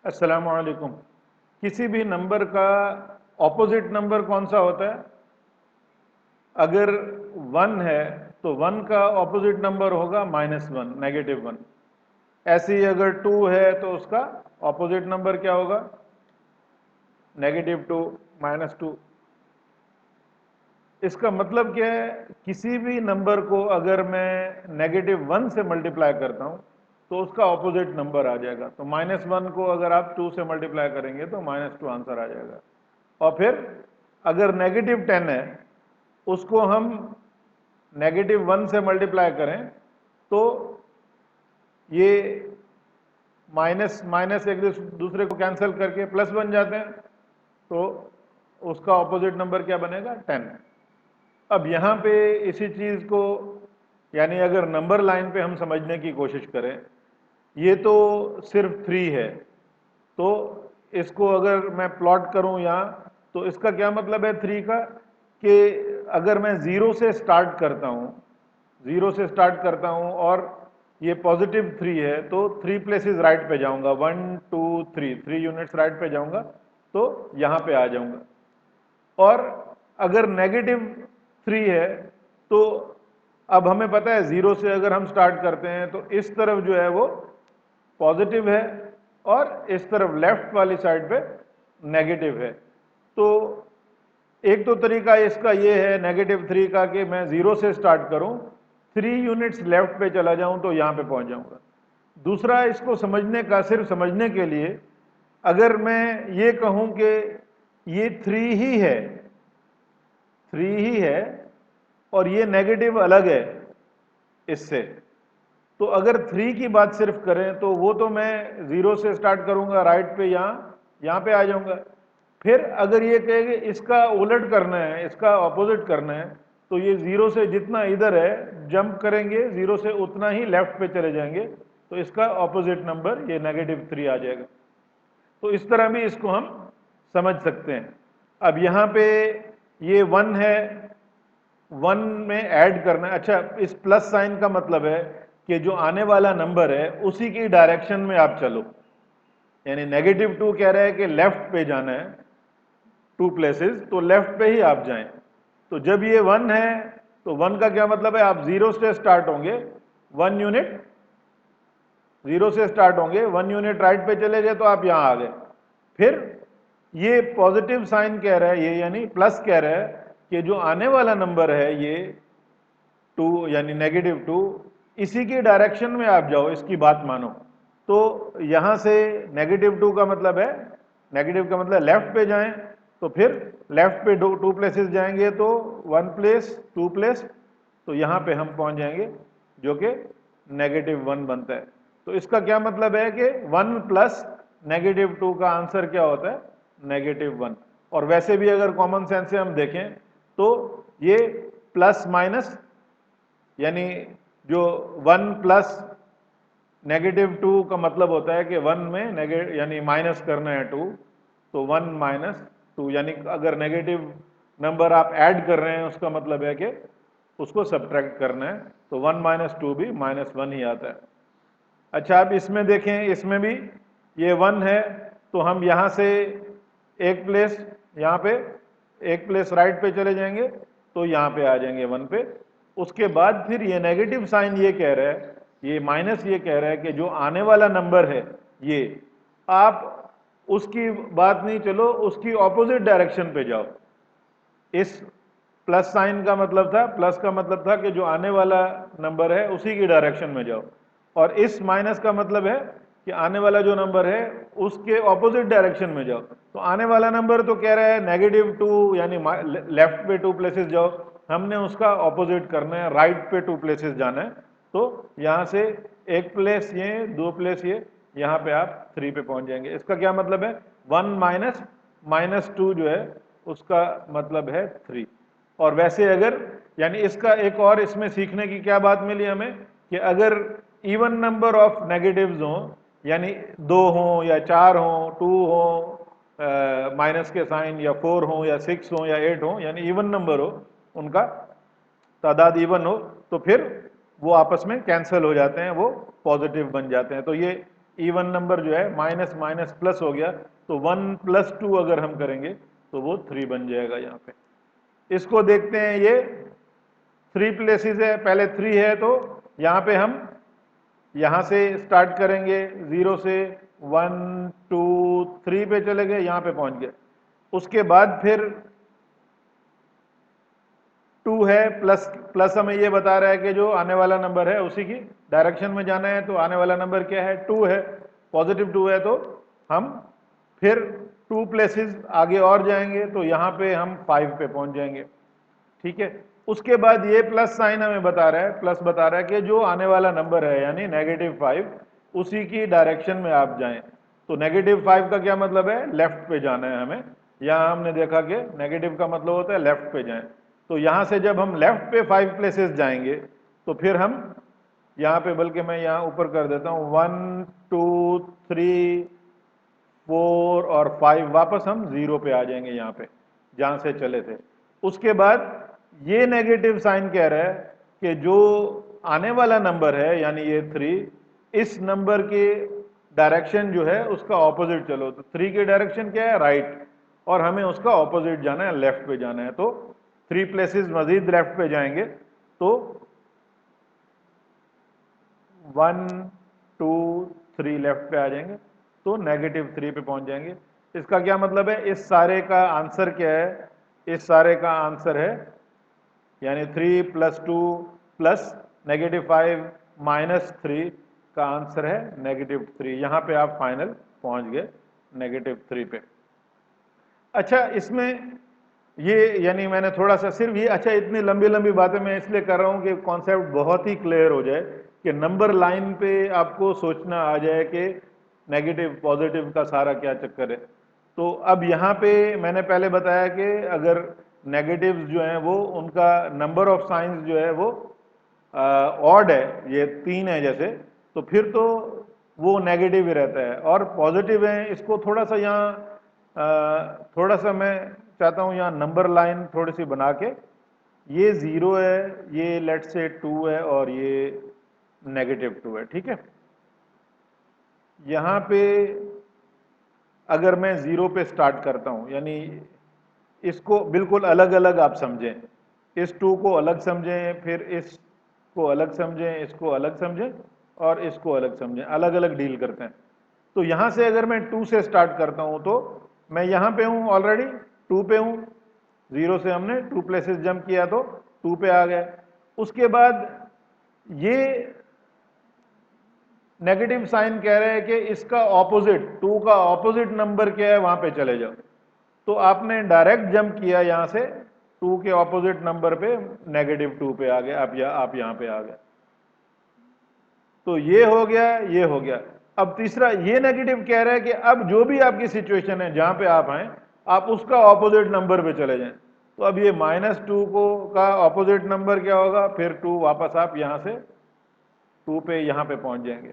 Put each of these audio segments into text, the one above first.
अस्सलामु अलैकुम। किसी भी नंबर का ऑपोजिट नंबर कौन सा होता है? अगर वन है तो वन का ऑपोजिट नंबर होगा -1, -1। ऐसे ही अगर टू है तो उसका ऑपोजिट नंबर क्या होगा? -2, -2। इसका मतलब क्या है? किसी भी नंबर को अगर मैं -1 से मल्टीप्लाई करता हूं तो उसका ऑपोजिट नंबर आ जाएगा। तो -1 को अगर आप 2 से मल्टीप्लाई करेंगे तो -2 आंसर आ जाएगा। और फिर अगर -10 है, उसको हम -1 से मल्टीप्लाई करें तो ये माइनस माइनस एक दूसरे को कैंसिल करके प्लस बन जाते हैं। तो उसका ऑपोजिट नंबर क्या बनेगा? 10। अब यहाँ पे इसी चीज को, यानी अगर नंबर लाइन पे हम समझने की कोशिश करें, ये तो सिर्फ 3 है, तो इसको अगर मैं प्लॉट करूं यहाँ, तो इसका क्या मतलब है 3 का? कि अगर मैं जीरो से स्टार्ट करता हूं, जीरो से स्टार्ट करता हूं और ये पॉजिटिव 3 है, तो 3 प्लेसेस राइट पे जाऊंगा, 1 2 3 यूनिट्स राइट पे जाऊंगा, तो यहां पे आ जाऊंगा। और अगर -3 है तो अब हमें पता है जीरो से अगर हम स्टार्ट करते हैं तो इस तरफ जो है वो पॉजिटिव है और इस तरफ लेफ्ट वाली साइड पे नेगेटिव है। तो एक तो तरीका इसका ये है -3 का कि मैं जीरो से स्टार्ट करूं, 3 यूनिट्स लेफ्ट पे चला जाऊं तो यहां पे पहुंच जाऊंगा। दूसरा, इसको समझने का, सिर्फ समझने के लिए, अगर मैं ये कहूं कि ये 3 ही है, 3 ही है और ये नेगेटिव अलग है इससे, तो अगर 3 की बात सिर्फ करें तो वो तो मैं जीरो से स्टार्ट करूंगा राइट पे, यहां पे आ जाऊंगा। फिर अगर ये कहे कि इसका उलट करना है, इसका ऑपोजिट करना है, तो ये जीरो से जितना इधर है जंप करेंगे, जीरो से उतना ही लेफ्ट पे चले जाएंगे, तो इसका ऑपोजिट नंबर ये -3 आ जाएगा। तो इस तरह भी इसको हम समझ सकते हैं। अब यहाँ पे ये 1 है, 1 में ऐड करना है। अच्छा, इस प्लस साइन का मतलब है कि जो आने वाला नंबर है उसी की डायरेक्शन में आप चलो, यानी -2 कह रहा है कि लेफ्ट पे जाना है 2 प्लेसेस, तो लेफ्ट पे ही आप जाएं। तो जब ये 1 है तो 1 का क्या मतलब है? आप जीरो से स्टार्ट होंगे, 1 यूनिट जीरो से स्टार्ट होंगे, 1 यूनिट राइट पे चले गए तो आप यहां आ गए। फिर ये पॉजिटिव साइन कह रहा है, ये यानी प्लस कह रहा है कि जो आने वाला नंबर है ये 2 यानी -2, इसी की डायरेक्शन में आप जाओ, इसकी बात मानो। तो यहां से -2 का मतलब है, नेगेटिव का मतलब लेफ्ट पे जाएं, तो फिर लेफ्ट पे 2 प्लेसेस जाएंगे तो 1 प्लेस 2 प्लेस, तो यहां पे हम पहुंच जाएंगे जो कि -1 बनता है। तो इसका क्या मतलब है कि 1 प्लस -2 का आंसर क्या होता है? -1। और वैसे भी अगर कॉमन सेंस से हम देखें तो ये प्लस माइनस, यानी जो 1 प्लस -2 का मतलब होता है कि 1 में नेगेटिव यानी माइनस करना है 2, तो 1 -2, यानी अगर नेगेटिव नंबर आप ऐड कर रहे हैं उसका मतलब है कि उसको सब्ट्रैक्ट करना है, तो 1 - 2 भी -1 ही आता है। अच्छा, अब इसमें देखें, इसमें भी ये 1 है, तो हम यहाँ से एक प्लेस, यहाँ पे एक प्लेस राइट पे चले जाएंगे तो यहाँ पे आ जाएंगे 1 पे। उसके बाद फिर ये नेगेटिव साइन ये कह रहा है, ये माइनस ये कह रहा है कि जो आने वाला नंबर है ये, आप उसकी बात नहीं, चलो उसकी ऑपोजिट डायरेक्शन पे जाओ। इस प्लस साइन का मतलब था, प्लस का मतलब था कि जो आने वाला नंबर है उसी की डायरेक्शन में जाओ, और इस माइनस का मतलब है कि आने वाला जो नंबर है उसके ऑपोजिट डायरेक्शन में जाओ। तो आने वाला नंबर तो कह रहा है -2, यानी लेफ्ट पे 2 प्लेसेस जाओ, हमने उसका ऑपोजिट करना है, राइट पे 2 प्लेसेस जाना है। तो यहां से एक प्लेस ये, 2 प्लेस ये, यहां पे आप 3 पे पहुंच जाएंगे। इसका क्या मतलब है? 1 माइनस -2 जो है उसका मतलब है 3। और वैसे अगर, यानी इसका एक और इसमें सीखने की क्या बात मिली हमें, कि अगर इवन नंबर ऑफ नेगेटिव्स हो, यानी 2 हो या 4 हो, 2 हो माइनस के साइन, या 4 हो या 6 हो या 8 हो, यानी इवन नंबर हो, उनका तादाद इवन हो, तो फिर वो आपस में कैंसिल हो जाते हैं, वो पॉजिटिव बन जाते हैं। तो ये इवन नंबर जो है माइनस माइनस प्लस हो गया, तो 1 + 2 अगर हम करेंगे तो वो 3 बन जाएगा यहाँ पे। इसको देखते हैं, ये 3 प्लेसेस है, पहले 3 है तो यहाँ पे हम यहाँ से स्टार्ट करेंगे 0 से 1 2 3 पे चले गए, यहाँ पे पहुंच गए। उसके बाद फिर 2 है, प्लस प्लस हमें ये बता रहा है कि जो आने वाला नंबर है उसी की डायरेक्शन में जाना है, तो आने वाला नंबर क्या है, 2 है, पॉजिटिव 2 है, तो हम फिर 2 प्लेसेस आगे और जाएंगे तो यहाँ पे हम 5 पे पहुंच जाएंगे। ठीक है, उसके बाद ये प्लस साइन हमें बता रहा है, प्लस बता रहा है कि जो आने वाला नंबर है यानी -5 उसी की डायरेक्शन में आप जाएं। तो -5 का क्या मतलब है, लेफ्ट पे जाना है हमें। यहाँ हमने देखा कि नेगेटिव का मतलब होता है लेफ्ट पे जाएं। तो यहाँ से जब हम लेफ्ट पे 5 प्लेसेस जाएंगे तो फिर हम यहाँ पे, बल्कि मैं यहाँ ऊपर कर देता हूँ, 1 2 3 4 और 5, वापस हम 0 पे आ जाएंगे यहाँ पे जहाँ से चले थे। उसके बाद ये नेगेटिव साइन कह रहा है कि जो आने वाला नंबर है यानी ये 3, इस नंबर के डायरेक्शन जो है उसका ऑपोजिट चलो। तो 3 की डायरेक्शन क्या है, राइट, और हमें उसका ऑपोजिट जाना है, लेफ्ट पे जाना है। तो 3 प्लेसेस मजीद लेफ्ट पे जाएंगे तो 1 2 3 लेफ्ट पे आ जाएंगे तो -3 पे पहुंच जाएंगे। इसका क्या मतलब है, इस सारे का आंसर क्या है, इस सारे का आंसर है यानी 3 + 2 + -5 - 3 का आंसर है -3। यहां पे आप फाइनल पहुंच गए -3 पे। अच्छा, इसमें ये यानी मैंने थोड़ा सा सिर्फ ये, अच्छा इतनी लंबी लंबी बातें मैं इसलिए कर रहा हूं कि कॉन्सेप्ट बहुत ही क्लियर हो जाए कि नंबर लाइन पे आपको सोचना आ जाए कि नेगेटिव पॉजिटिव का सारा क्या चक्कर है। तो अब यहाँ पे मैंने पहले बताया कि अगर नेगेटिव्स जो हैं वो उनका नंबर ऑफ साइंस जो है वो ऑड है, ये 3 है जैसे, तो फिर तो वो नेगेटिव ही रहता है। और पॉजिटिव है, इसको थोड़ा सा यहाँ थोड़ा सा मैं चाहता हूँ यहाँ नंबर लाइन थोड़ी सी बना के, ये 0 है, ये लेट से 2 है और ये -2 है। ठीक है, यहाँ पे अगर मैं 0 पे स्टार्ट करता हूँ, यानी इसको बिल्कुल अलग अलग आप समझें, इस 2 को अलग समझें, फिर इसको अलग समझें, इसको अलग समझें और इसको अलग समझें, अलग अलग डील करते हैं। तो यहाँ से अगर मैं 2 से स्टार्ट करता हूँ तो मैं यहाँ पे हूँ, ऑलरेडी 2 पे हूँ, 0 से हमने 2 प्लेसेस जंप किया तो 2 पे आ गए। उसके बाद ये नेगेटिव साइन कह रहे हैं कि इसका ऑपोजिट, 2 का ऑपोजिट नंबर क्या है वहां पे चले जाओ। तो आपने डायरेक्ट जंप किया यहाँ से 2 के ऑपोजिट नंबर पे, -2 पे आ गए आप यहाँ पे आ गए। तो ये हो गया, ये हो गया। अब तीसरा ये नेगेटिव कह रहा है कि अब जो भी आपकी सिचुएशन है जहां पे आप आए, आप उसका ऑपोजिट नंबर पे चले जाएं। तो अब ये -2 को का ऑपोजिट नंबर क्या होगा, फिर 2 वापस आप यहां से 2 पे यहां पे पहुंच जाएंगे।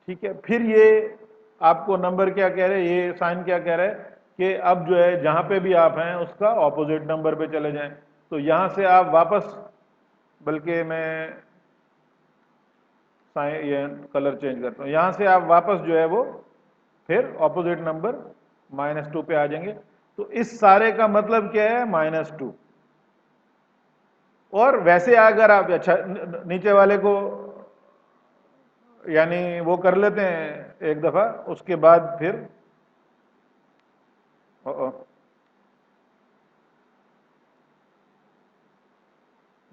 ठीक है, फिर ये आपको नंबर क्या कह रहे हैं, ये साइन क्या कह रहा है कि अब जो है जहां पे भी आप हैं उसका ऑपोजिट नंबर पे चले जाएं। तो यहां से आप वापस, बल्कि मैं ये कलर चेंज करता हूँ, यहां से आप वापस जो है वो फिर ऑपोजिट नंबर -2 पे आ जाएंगे। तो इस सारे का मतलब क्या है, -2। और वैसे अगर आप, अच्छा नीचे वाले को यानी वो कर लेते हैं एक दफा, उसके बाद फिर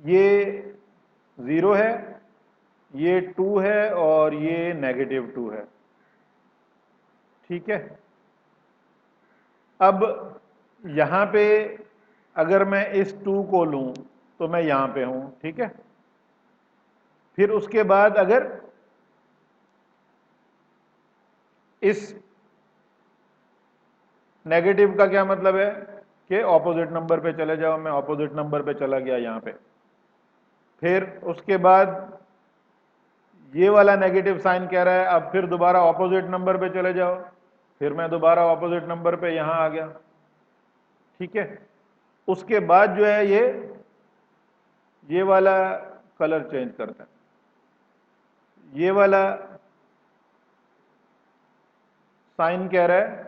ये 0 है, ये 2 है और ये -2 है। ठीक है, अब यहां पे अगर मैं इस 2 को लूं तो मैं यहां पे हूं। ठीक है, फिर उसके बाद अगर इस नेगेटिव का क्या मतलब है कि ऑपोजिट नंबर पे चले जाओ, मैं ऑपोजिट नंबर पे चला गया यहां पे। फिर उसके बाद ये वाला नेगेटिव साइन कह रहा है अब फिर दोबारा ऑपोजिट नंबर पे चले जाओ, फिर मैं दोबारा ऑपोजिट नंबर पे यहां आ गया। ठीक है, उसके बाद जो है ये वाला कलर चेंज करते हैं, ये वाला साइन कह रहा है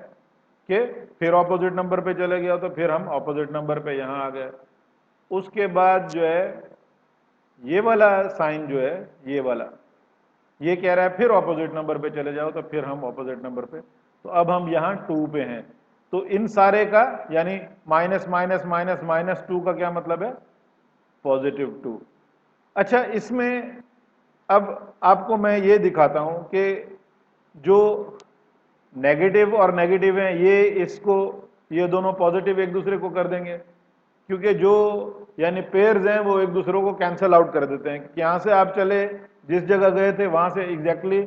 कि फिर ऑपोजिट नंबर पे चले गया, तो फिर हम ऑपोजिट नंबर पे यहां आ गए। उसके बाद जो है ये वाला साइन जो है, ये वाला, ये कह रहा है फिर ऑपोजिट नंबर पे चले जाओ, तो फिर हम ऑपोजिट नंबर पे। तो अब हम यहां 2 पे हैं, तो इन सारे का यानी माइनस माइनस माइनस माइनस 2 का क्या मतलब है? पॉजिटिव 2। अच्छा, इसमें अब आपको मैं ये दिखाता हूं कि जो नेगेटिव और नेगेटिव हैं, ये इसको, ये दोनों पॉजिटिव एक दूसरे को कर देंगे, क्योंकि जो यानी पेयर्स हैं वो एक दूसरे को कैंसिल आउट कर देते हैं। कि यहां से आप चले, जिस जगह गए थे वहां से एग्जैक्टली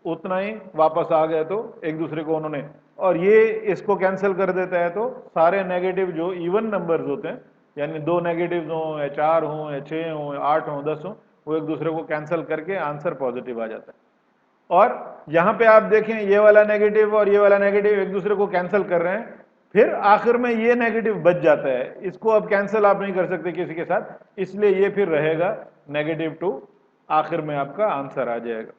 उतना ही वापस आ गए, तो एक दूसरे को उन्होंने, और ये इसको कैंसिल कर देता है। तो सारे नेगेटिव जो इवन नंबर्स होते हैं, यानी 2 नेगेटिव हों या 4 हों या 6 हों या 8 हों 10 हों, वो एक दूसरे को कैंसिल करके आंसर पॉजिटिव आ जाता है। और यहां पे आप देखें, ये वाला नेगेटिव और ये वाला नेगेटिव एक दूसरे को कैंसिल कर रहे हैं, फिर आखिर में ये नेगेटिव बच जाता है। इसको अब कैंसिल आप नहीं कर सकते किसी के साथ, इसलिए ये फिर रहेगा -2, आखिर में आपका आंसर आ जाएगा।